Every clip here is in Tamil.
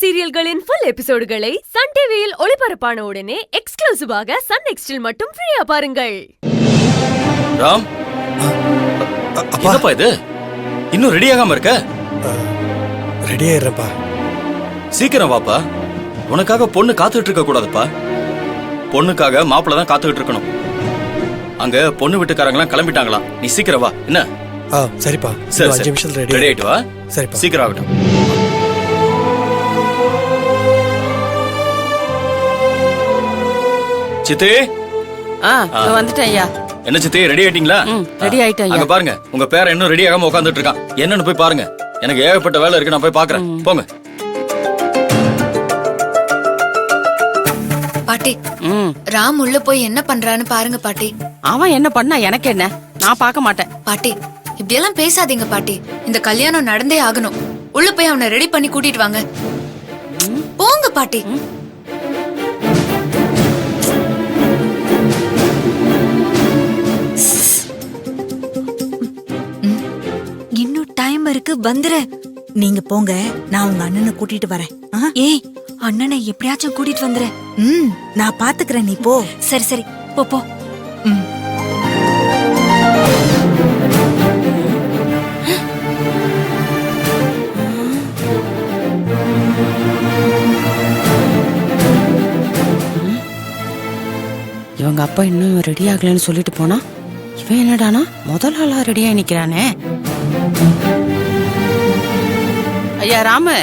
சீரியல்களின் ஃபுல் எபிசோடுகளை சன் டிவியில் ஒளிபரப்பான உடனே எக்ஸ்க்ளூசிவாக சன் நெக்ஸ்டில் மட்டும் ஃப்ரீயா பாருங்கள். ராம், என்னப்பா இது? இன்னும் ரெடி ஆகாம இருக்க? ரெடி ஆயிடுறேன்ப்பா. சீக்கிரம் வாப்பா. உனக்காக பொண்ணு காத்துட்டு இருக்க கூடாதுப்பா. பொண்ணுக்காக மாப்பிள்ள தான் காத்துக்கிட்டு இருக்கணும். அங்க பொண்ணு வீட்டுக்காரங்களாம் கிளம்பிட்டாங்களாம். நீ சீக்கிரம் வா. என்ன? சரிப்பா. சரி, 5 நிமிஷத்துல ரெடி ஆயிட்டு வா. சரிப்பா, சீக்கிரம் ஆகட்டும். சித்தி, வந்துட்டேன் ஐயா. என்ன சித்தி, ரெடி ஆயிட்டீங்களா? ரெடி ஆயிட்டேன் ஐயா. அங்க பாருங்க, உங்க பேர இன்னும் ரெடி ஆகாம உட்கார்ந்துட்டு இருக்கான். என்னன்னு போய் பாருங்க. எனக்கு ஏகப்பட்ட வேலை இருக்கு, நான் போய் பாக்குறேன். போங்க. பாட்டி, ராம் உள்ள போய் என்ன பண்றான்னு பாருங்க பாட்டி. அவன் என்ன பண்ணா எனக்கு என்ன? நான் பார்க்க மாட்டேன். பாட்டி, இப்படி எல்லாம் பேசாதீங்க பாட்டி. இந்த கல்யாணம் நடந்தே ஆகணும். உள்ள போய் அவனை ரெடி பண்ணி கூட்டிட்டு வாங்க. போங்க பாட்டி. இன்னும் டைம் இருக்கு, வந்துரு. நீங்க போங்க, நான் உங்க அண்ணனை கூட்டிட்டு வரேன். ஏய், அண்ணனை எப்படியாச்சும் கூட்டிட்டு வந்துரு. நான் பாத்துக்கிறேன், நீ போ. சரி சரி, போ போ. இவங்க அப்பா இன்னும் ரெடி ஆகலன்னு சொல்லிட்டு போனா, இவன் என்னடானா முதல் ஆளா ரெடியா நிக்கிறானே. ஐயா ராமு,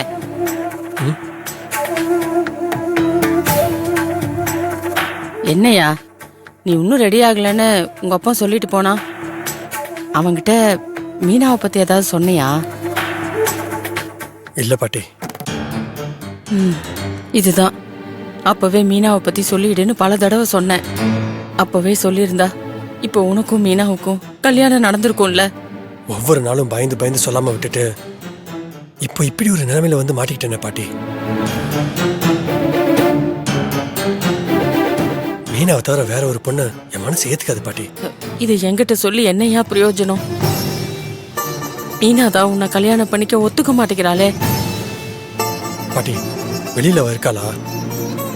என்னையா நீ இன்னும் ரெடி ஆகலன்னு உங்க அப்பா சொல்லிட்டு போனா? அவங்கிட்ட மீனாவை பத்தி ஏதாவது சொன்னியா? இல்ல பாட்டி. இதுதான், அப்பவே மீனாவை பத்தி சொல்லிடுன்னு பல தடவை சொன்னேன். அப்பவே சொல்லியிருந்தா இப்போ உனக்கும் மீனாவுக்கும் கல்யாணம் நடந்திருக்கும்ல. ஒவ்வொரு நாளும் பயந்து பயந்து சொல்லாம விட்டுட்டு இப்போ இப்படி ஒரு நிலைமையில வந்து மாட்டிக்கிட்டேனே பாட்டி. மீனாவை தவிர வேற ஒரு பொண்ணு என் மனசு ஏத்துக்காது பாட்டி. இது என்கிட்ட சொல்லி என்னையா பிரயோஜனம்? மீனாதான் உன்னை கல்யாணம் பண்ணிக்க ஒத்துக்க மாட்டேங்கிறாளே. பாட்டி, வெளியில இருக்காளா?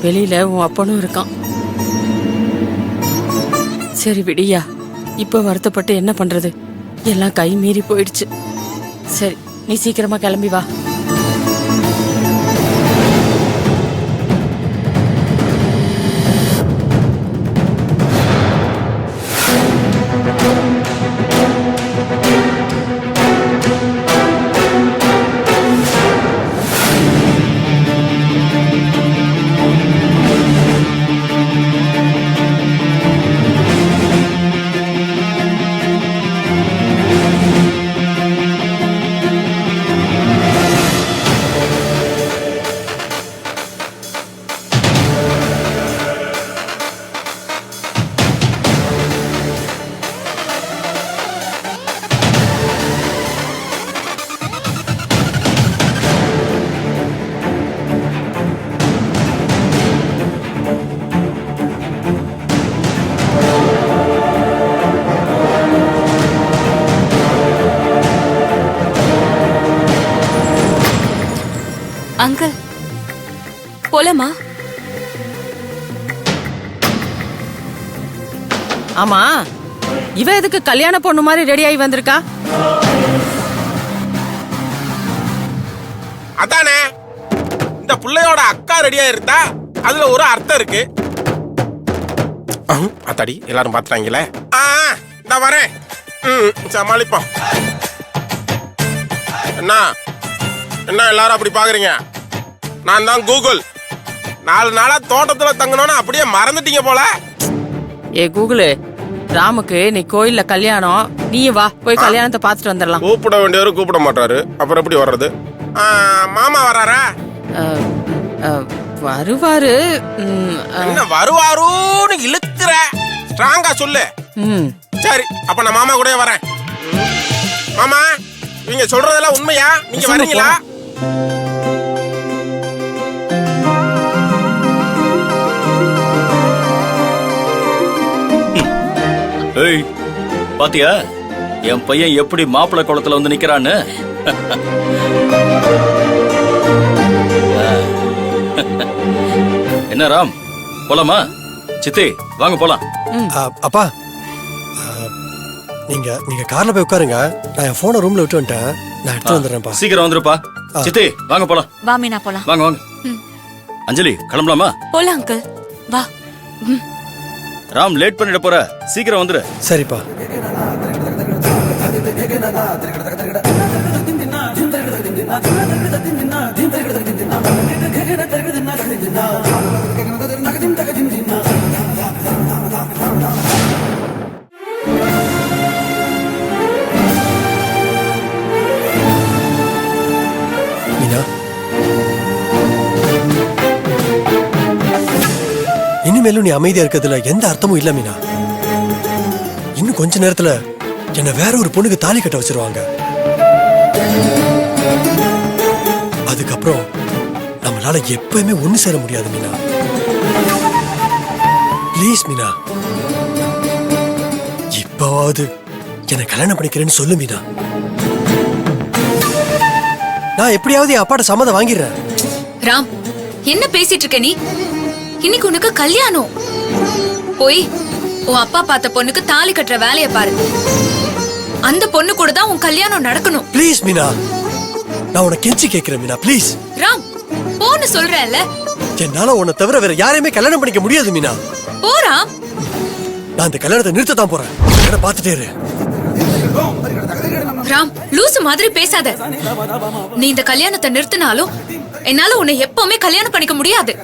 வெளியில உன் அப்பனும் இருக்கான். சரி விடியா, இப்ப வருத்தப்பட்டு என்ன பண்றது? எல்லாம் கை மீறி போயிடுச்சு. சரி, நீ சீக்கிரமா கிளம்பி வா. அங்கிள், போலாமா? ஆமா, இவ எதுக்கு கல்யாண பொண்ணு மாதிரி ரெடி ஆகி வந்திருக்கா? அதானே, இந்த பிள்ளையோட அக்கா ரெடியா இருந்தா அதுல ஒரு அர்த்தம் இருக்கு. அத்தாடி, எல்லாரும் பாத்துட்டாங்களே. நான் வரேன், சமாளிப்போம். என்ன என்ன எல்லாரும் அப்படி பாக்குறீங்க? நான் தான் கூகுள். 4 நாளா தோட்டத்துல தங்கணும்னு அப்படியே மறந்துட்டீங்க போல. ஏ கூகுளு, ராமுக்கு நீ கோயில்ல கல்யாணம், நீயும் வா, போய் கல்யாணத்தை பாத்துட்டு வந்துடலாம். கூப்பிட வேண்டியவரு கூப்பிட மாட்டாரு, அப்புறம் எப்படி வர்றது? மாமா வராரா? வருவாரு. என்ன வருவாருன்னு இழுக்கிற? ஸ்ட்ராங்கா சொல்லு. சரி, அப்ப நான் மாமா கூட வரேன். மாமா, நீங்க சொல்றதெல்லாம் உண்மையா? நீங்க வரீங்களா? ஏய், பாத்தியா என் பையன் எப்படி மாப்பிள்ளை குளத்துல வந்து நிக்கிறான்னு? என்ன ராம், போலாமா? சித்தி வாங்க போலாம். அப்பா நீங்க நீங்க கார்ல போய் உட்காருங்க. நான் என் போனை ரூம்ல விட்டு வந்துட்டேன். நான் எடுத்து வந்துடுறேன்ப்பா. சீக்கிரம் வந்துருப்பா. சித்தி வாங்க போலாம். வா மீனா போலாம். வாங்க வாங்க. அஞ்சலி கிளம்பலாமா? போலாம் அங்கிள் வா. ராம் லேட் பண்ணிட போற, சீக்கிரம் வந்துரு. சரிப்பா. மீனா, இனிமேலும் நீ அமைதியா இருக்கிறதுல எந்த அர்த்தமும் இல்ல மீனா. இன்னும் கொஞ்ச நேரத்துல என்ன வேற ஒரு பொண்ணுக்கு தாலி கட்ட வச்சிருவாங்க. அதுக்கப்புறம் நம்மளால எப்பவுமே ஒண்ணு சேர முடியாது மீனா. ப்ளீஸ் மீனா, இப்பவாவது என்ன கல்யாணம் பண்ணிக்கிறேன்னு சொல்லு மீனா. நான் எப்படியாவது என் அப்பாட்ட சம்மதம் வாங்கிடுறேன். ராம், என்ன பேசிட்டு இருக்க நீ? இன்னைக்கு உனக்கு கல்யாணம். போய் உன் அப்பா பார்த்த பொண்ணுக்கு தாலி கட்டுற வேலைய பாரு. அந்த பொண்ணு கூட தான் உன் கல்யாணம் நடக்கணும். ப்ளீஸ் மீனா, நான் உன்னை கெஞ்சி கேட்கிறேன் மீனா, ப்ளீஸ். ராம், போன்னு சொல்றேன்ல. என்னால உன்னை தவிர வேற யாரையுமே கல்யாணம் பண்ணிக்க முடியாது மீனா. போ ராம். நான் இந்த கல்யாணத்தை நிறுத்த தான் போறேன். என்ன பார்த்துட்டே இரு. ராம், லூசு மாதிரி பேசாத. நீ இந்த கல்யாணத்தை நிறுத்தினாலும் என்னால உன்னை எப்பவுமே கல்யாணம் பண்ணிக்க முடியாது.